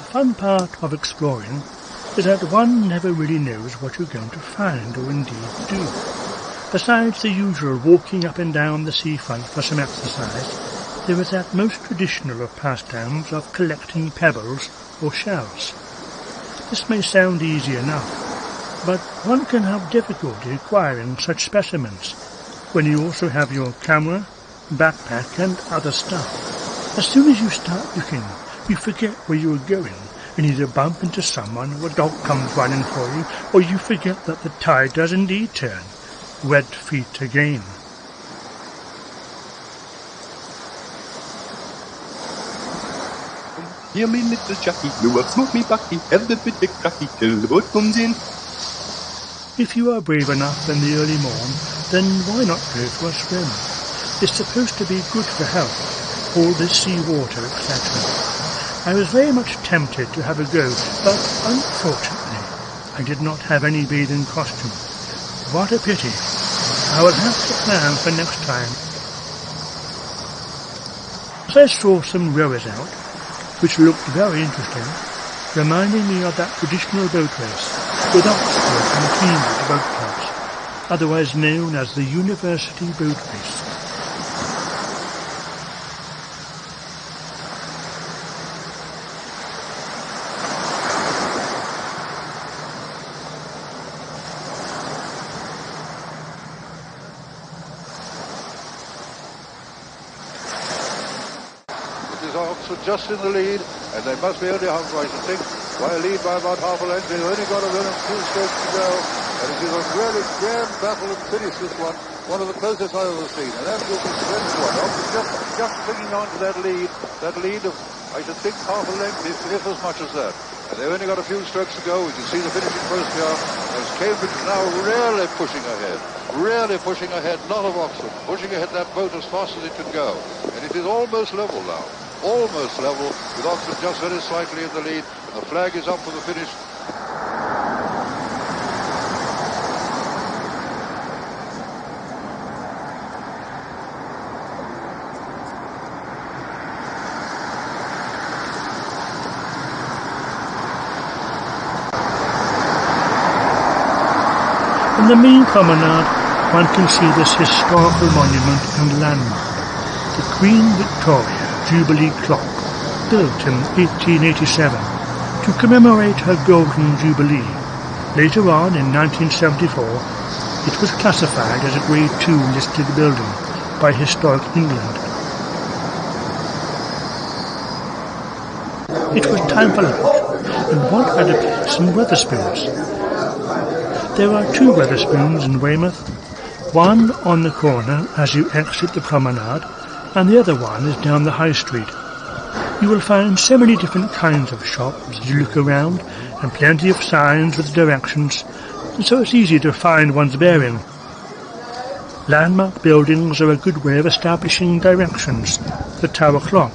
fun part of exploring is that one never really knows what you're going to find or indeed do. Besides the usual walking up and down the seafront for some exercise, there is that most traditional of pastimes of collecting pebbles or shells. This may sound easy enough, but one can have difficulty acquiring such specimens when you also have your camera, backpack and other stuff. As soon as you start looking, you forget where you are going and either bump into someone or a dog comes running for you, or you forget that the tide does indeed turn. Wet feet again. Hear me, little Jackie, you will smoke me backy, have the bit big cracky till the boat comes in. If you are brave enough in the early morn, then why not go for a swim? It's supposed to be good for health, all this sea water, etc. I was very much tempted to have a go, but unfortunately I did not have any bathing costume. What a pity. I will have to plan for next time. As I saw some rowers out, which looked very interesting, reminding me of that traditional boat race with Oxford and Cambridge boat clubs, otherwise known as the University Boat Race. Just in the lead, and they must be only half, I should think, by a lead by about half a length. They've only got a few strokes to go, and it is a really grand battle and finish, this one of the closest I've ever seen. And that will be splendid one. Just clinging on to that lead of, I should think, half a length, if as much as that. And they've only got a few strokes to go. We can see the finishing post here, as Cambridge now really pushing ahead, not of Oxford, pushing ahead that boat as fast as it can go. And it is almost level now. Almost level, with Oxford just very slightly in the lead, and the flag is up for the finish. In the main promenade, one can see this historical monument and landmark, the Queen Victoria Jubilee clock, built in 1887 to commemorate her Golden Jubilee. Later on, in 1974, it was classified as a Grade 2 listed building by Historic England. It was time for lunch, and what better place than Wetherspoons? There are two Wetherspoons in Weymouth, one on the corner as you exit the promenade, and the other one is down the high street. You will find so many different kinds of shops as you look around, and plenty of signs with directions, and so it's easy to find one's bearing. Landmark buildings are a good way of establishing directions, the tower clock,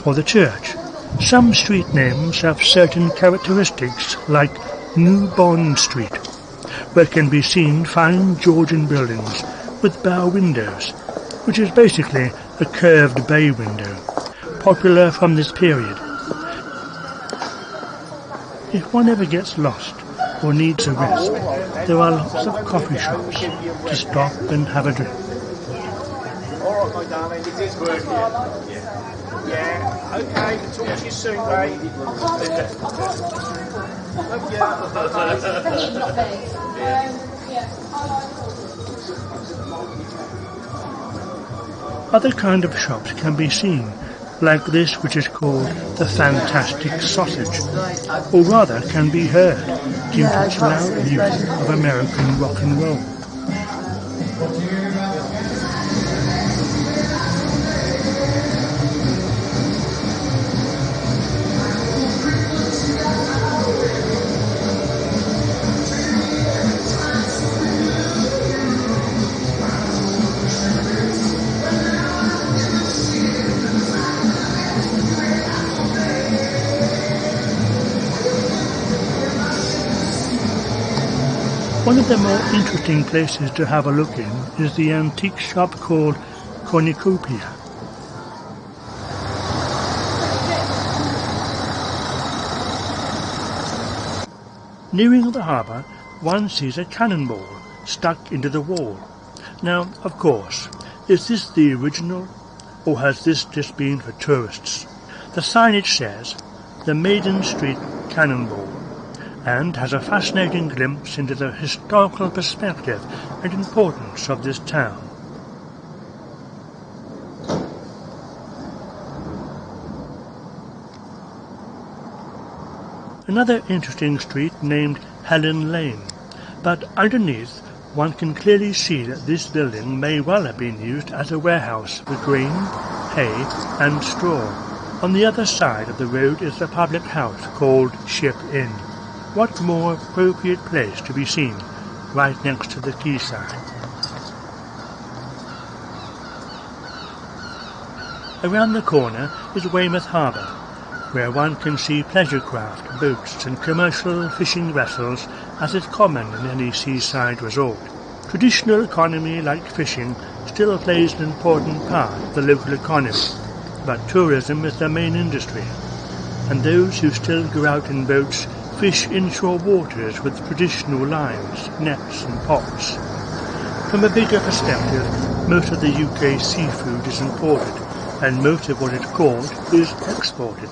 or the church. Some street names have certain characteristics, like New Bond Street, where can be seen fine Georgian buildings with bow windows, which is basically a curved bay window, popular from this period. If one ever gets lost or needs a rest, there are lots of coffee shops to stop and have a drink. All right, my darling, it is working. Yeah, okay, talk to you soon, babe. Other kind of shops can be seen, like this which is called the Fantastic Sausage, or rather can be heard due to its loud use of American rock and roll. One of the more interesting places to have a look in is the antique shop called Cornucopia. – 1 Nearing the harbour, one sees a cannonball stuck into the wall. Now, of course, is this the original, or has this just been for tourists? The signage says, "The Maiden Street Cannonball," and has a fascinating glimpse into the historical perspective and importance of this town. Another interesting street named Helen Lane, but underneath one can clearly see that this building may well have been used as a warehouse for grain, hay and straw. On the other side of the road is the public house called Ship Inn. What more appropriate place to be seen right next to the quayside? Around the corner is Weymouth Harbour, where one can see pleasure craft, boats and commercial fishing vessels as is common in any seaside resort. Traditional economy like fishing still plays an important part of the local economy, but tourism is the main industry, and those who still go out in boats fish inshore waters with traditional lines, nets and pots. From a bigger perspective, most of the UK seafood is imported, and most of what is caught is exported.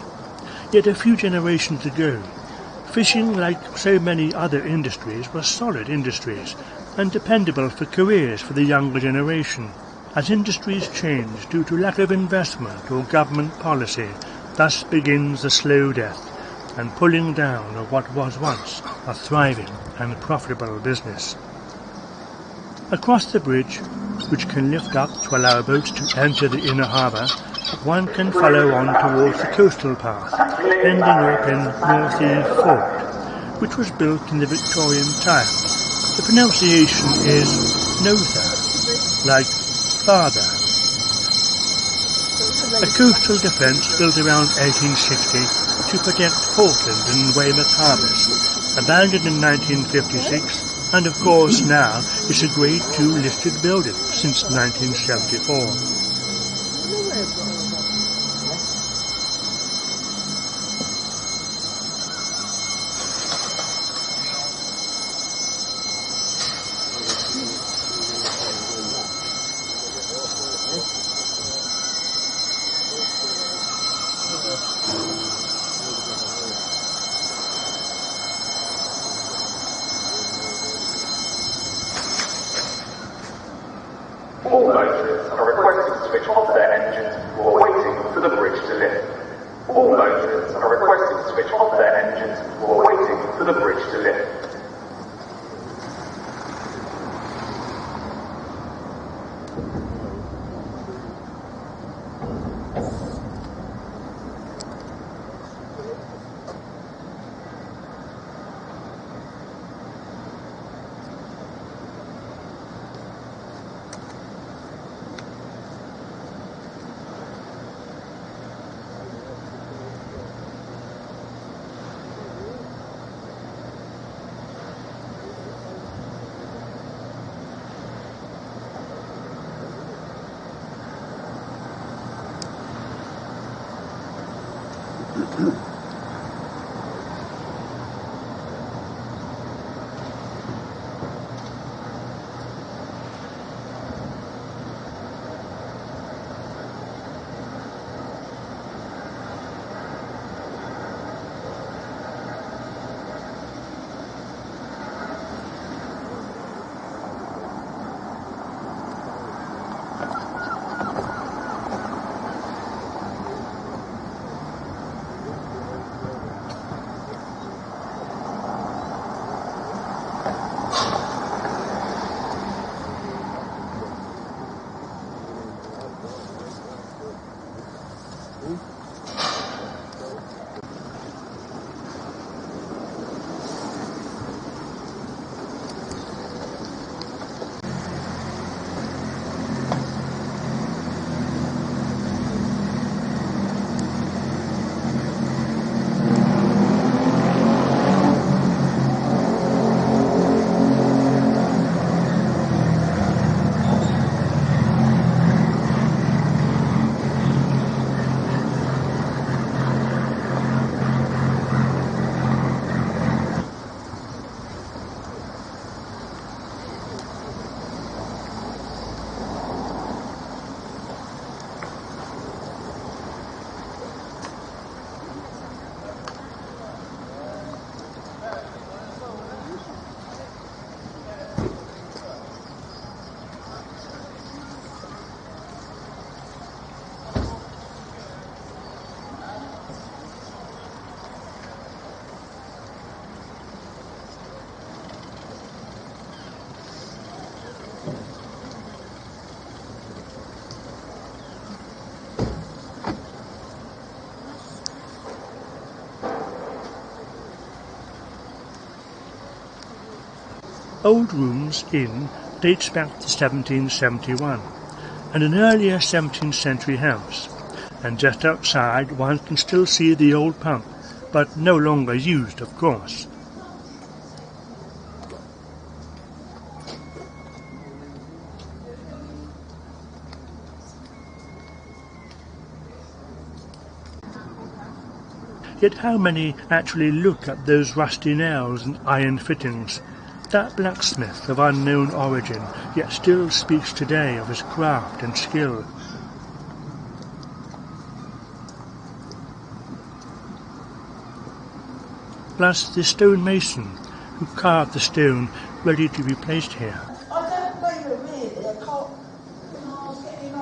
Yet a few generations ago, fishing, like so many other industries, was solid industries and dependable for careers for the younger generation. As industries change due to lack of investment or government policy, thus begins the slow death and pulling down of what was once a thriving and profitable business. Across the bridge, which can lift up to allow boats to enter the inner harbour, one can follow on towards the coastal path, ending up in Nothe Fort, which was built in the Victorian times. The pronunciation is Nothe, like father. A coastal defence built around 1860 to protect Portland and Weymouth harbours, abandoned in 1956, and of course now is a Grade 2 listed building since 1974. All motorists are requested to switch off their engines while waiting for the bridge to lift. All motorists are requested to switch off their engines while waiting for the bridge to lift. Old Rooms Inn dates back to 1771, and an earlier 17th century house, and just outside one can still see the old pump, but no longer used, of course. Yet how many actually look at those rusty nails and iron fittings? That blacksmith of unknown origin yet still speaks today of his craft and skill. Plus the stonemason who carved the stone ready to be placed here. I don't know you really, I can't...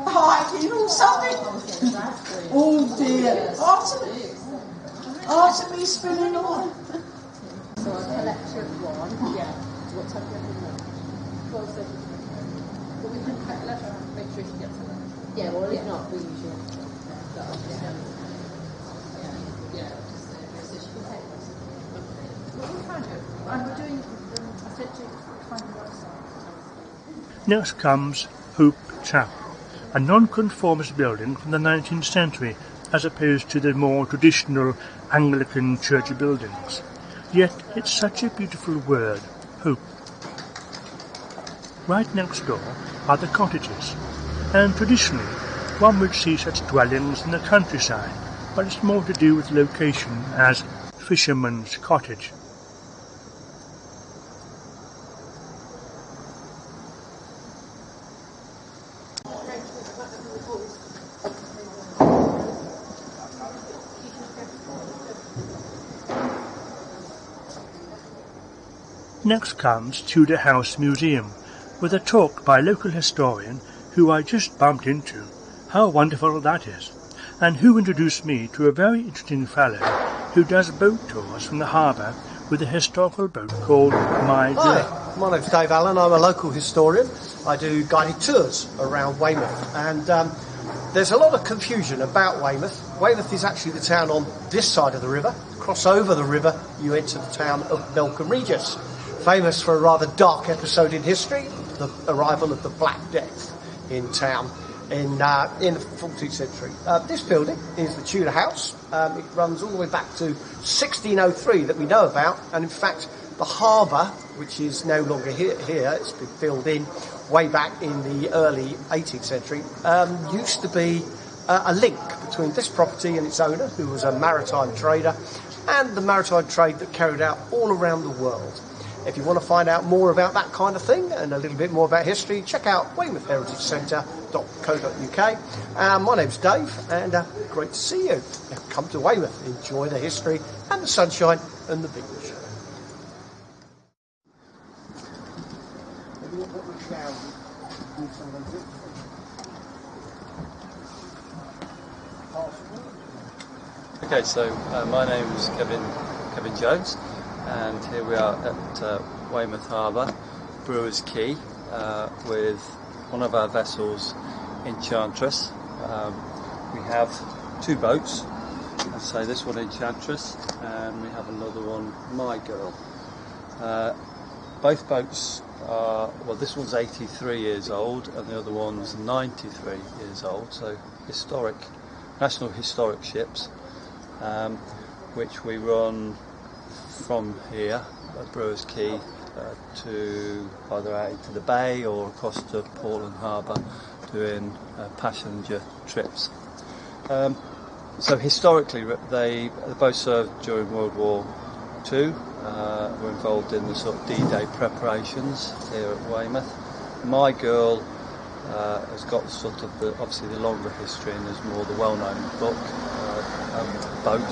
Hiking or something? Oh dear. Artemis spinning on. So a collection of one, yeah. What time do you have? 12:30. But we can make sure she gets it. Yeah, well, if not, we usually have to. Yeah. So she can take us. What we can do, and we're doing, I said to find the website. Next comes Hope Chapel, a non-conformist building from the 19th century, as opposed to the more traditional Anglican church buildings. Yet it's such a beautiful word, hope. Right next door are the cottages, and traditionally one would see such dwellings in the countryside, but it's more to do with location as fisherman's cottage. Next comes Tudor House Museum, with a talk by a local historian who I just bumped into. How wonderful that is, and who introduced me to a very interesting fellow who does boat tours from the harbour with a historical boat called My Girl. Hi, my name's Dave Allen, I'm a local historian. I do guided tours around Weymouth, and there's a lot of confusion about Weymouth. Weymouth is actually the town on this side of the river. Cross over the river, you enter the town of Melcombe Regis. Famous for a rather dark episode in history, the arrival of the Black Death in town in the 14th century. This building is the Tudor House. It runs all the way back to 1603 that we know about, and in fact the harbour, which is no longer here, it's been filled in way back in the early 18th century, used to be a link between this property and its owner, who was a maritime trader, and the maritime trade that carried out all around the world. If you want to find out more about that kind of thing and a little bit more about history, check out weymouthheritagecentre.co.uk. My name's Dave, and great to see you. Come to Weymouth, enjoy the history and the sunshine and the beach. Okay, so my name is Kevin Jones, and here we are at Weymouth Harbour, Brewer's Quay, with one of our vessels, Enchantress. We have two boats, let's say this one Enchantress, and we have another one, My Girl. Both boats are, well, this one's 83 years old and the other one's 93 years old, so historic, national historic ships, which we run from here at Brewer's Quay to either out into the bay or across to Portland Harbour doing passenger trips. So historically they both served during World War II, were involved in the sort of D-Day preparations here at Weymouth. My Girl has got sort of obviously the longer history and is more the well-known book, boat.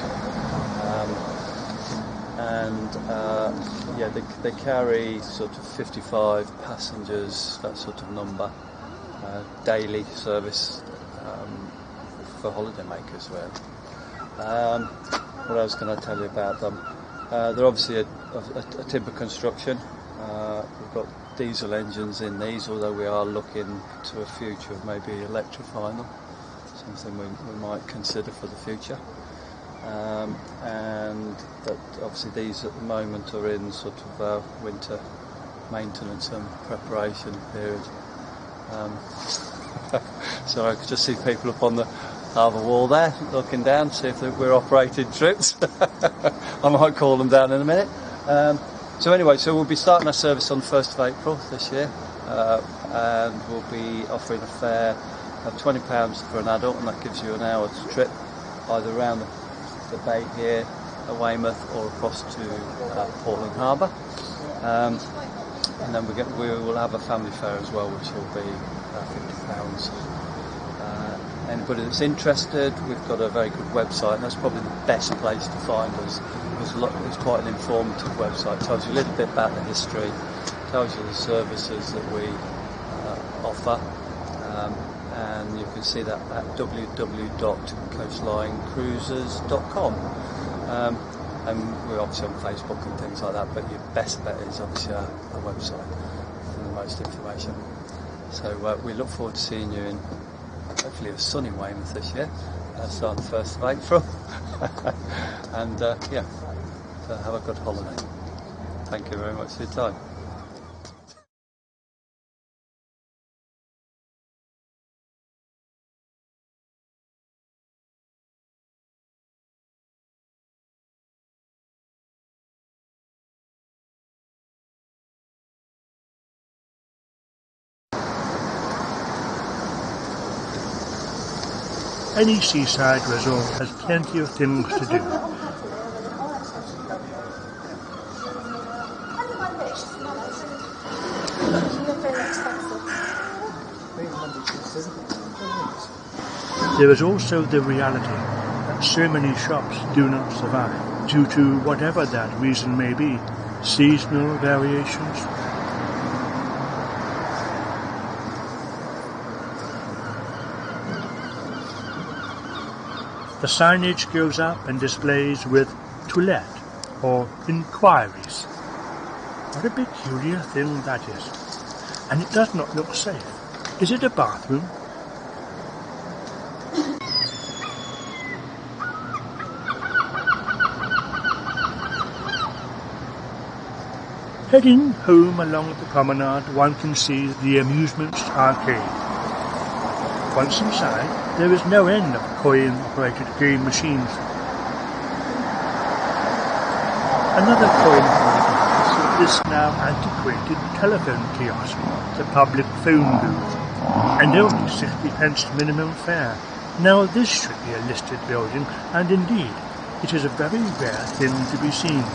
Yeah, they carry sort of 55 passengers, that sort of number, daily service for holidaymakers, really. What else can I tell you about them? They're obviously a timber construction. We've got diesel engines in these, although we are looking to a future of maybe electrifying them, something we might consider for the future. And that obviously these at the moment are in sort of winter maintenance and preparation period. So I could just see people up on the harbour wall there looking down, see if we're operating trips. I might call them down in a minute. So anyway, so we'll be starting our service on the 1st of April this year, and we'll be offering a fare of £20 for an adult, and that gives you an hour's trip either around the bay here at Weymouth or across to Portland Harbour. And then we will have a family fare as well, which will be £50. Anybody that's interested, we've got a very good website, and that's probably the best place to find us. It's quite an informative website. It tells you a little bit about the history, tells you the services that we offer, and you can see that at www.coastlinecruises.com. And we're obviously on Facebook and things like that, but your best bet is obviously our website for the most information. So we look forward to seeing you in hopefully a sunny Weymouth this year, starting the 1st of April. And so have a good holiday. Thank you very much for your time. Any seaside resort has plenty of things to do. There is also the reality that so many shops do not survive due to whatever that reason may be, seasonal variations. The signage goes up and displays with "To Let" or "Inquiries." What a peculiar thing that is. And it does not look safe. Is it a bathroom? Heading home along the promenade, one can see the amusements arcade. Once inside, there is no end of coin-operated game machines. Another coin-operated device is this now antiquated telephone kiosk, the public phone booth, and only 60p minimum fare. Now this should be a listed building, and indeed, it is a very rare thing to be seen.